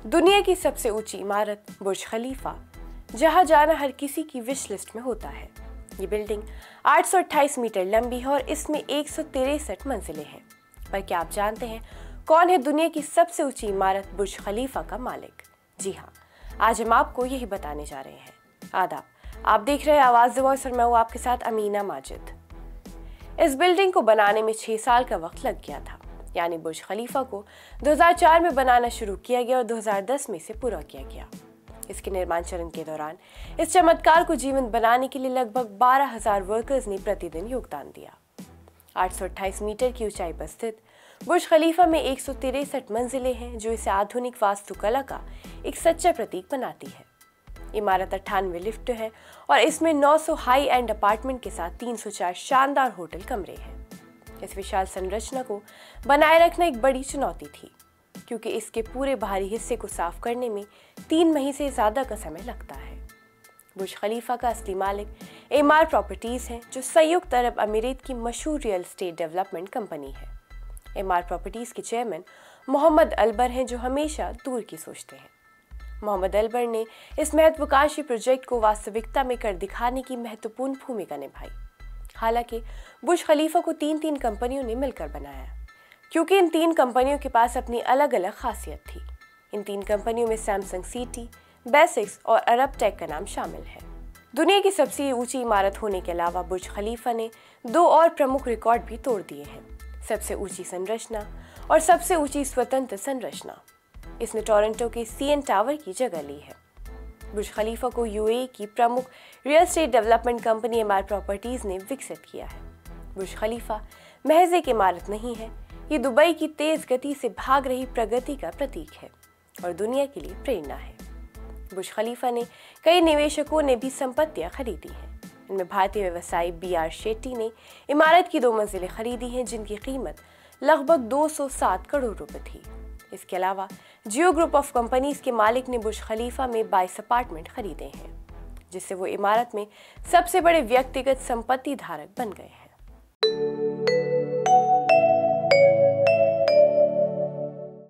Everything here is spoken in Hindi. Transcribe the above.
दुनिया की सबसे ऊंची इमारत बुर्ज खलीफा, जहां जाना हर किसी की विश लिस्ट में होता है। ये बिल्डिंग 828 मीटर लंबी है और इसमें 163 मंजिलें हैं। पर क्या आप जानते हैं कौन है दुनिया की सबसे ऊंची इमारत बुर्ज खलीफा का मालिक? जी हाँ, आज हम आपको यही बताने जा रहे हैं। आदाब, आप देख रहे हैं आवाज द वॉइस और मैं हूँ आपके साथ अमीना माजिद। इस बिल्डिंग को बनाने में 6 साल का वक्त लग गया था, यानी बुर्ज खलीफा को 2004 में बनाना शुरू किया गया और 2010 में इसे पूरा किया गया। इसके निर्माण चरण के दौरान इस चमत्कार को जीवंत बनाने के लिए लगभग 12,000 वर्कर्स ने प्रतिदिन योगदान दिया। 828 मीटर की ऊंचाई पर स्थित बुर्ज खलीफा में 163 मंजिलें हैं, जो इसे आधुनिक वास्तुकला का एक सच्चा प्रतीक बनाती है। इमारत 98 लिफ्ट है और इसमें 900 हाई एंड अपार्टमेंट के साथ 304 शानदार होटल कमरे हैं। इस विशाल संरचना को बनाए रखना एक बड़ी चुनौती थी, क्योंकि इसके पूरे बाहरी हिस्से को साफ करने में 3 महीने से ज्यादा का समय लगता है। बुर्ज खलीफा का असली मालिक एमार प्रॉपर्टीज है, जो संयुक्त अरब अमीरात की मशहूर रियल एस्टेट डेवलपमेंट कंपनी है। एमार प्रॉपर्टीज के चेयरमैन मोहम्मद अलबर हैं, जो हमेशा दूर की सोचते हैं। मोहम्मद अलबर ने इस महत्वाकांक्षी प्रोजेक्ट को वास्तविकता में कर दिखाने की महत्वपूर्ण भूमिका निभाई। हालांकि बुर्ज खलीफा को 3 कंपनियों ने मिलकर बनाया, क्योंकि इन 3 कंपनियों के पास अपनी अलग अलग खासियत थी। इन 3 कंपनियों में सैमसंग सिटी, बेसिक्स और अरब टेक का नाम शामिल है। दुनिया की सबसे ऊंची इमारत होने के अलावा बुर्ज खलीफा ने 2 और प्रमुख रिकॉर्ड भी तोड़ दिए हैं: सबसे ऊंची संरचना और सबसे ऊंची स्वतंत्र संरचना। इसने टोरंटो के सीएन टावर की जगह ली है। बुर्ज खलीफा को यूएई की प्रमुख real estate development company Emaar properties ने विकसित किया है। बुर्ज खलीफा महज एक इमारत नहीं है, ये दुबई की तेज गति से भाग रही प्रगति का प्रतीक है और दुनिया के लिए प्रेरणा है। बुर्ज खलीफा ने कई निवेशकों ने भी संपत्तियां खरीदी हैं। इनमें भारतीय व्यवसायी BR शेट्टी ने इमारत की 2 मंजिलें खरीदी हैं, जिनकी कीमत लगभग 207 करोड़ रुपए थी। इसके अलावा जियो ग्रुप ऑफ कंपनीज के मालिक ने बुर्ज खलीफा में 22 अपार्टमेंट खरीदे हैं, जिससे वो इमारत में सबसे बड़े व्यक्तिगत संपत्ति धारक बन गए हैं।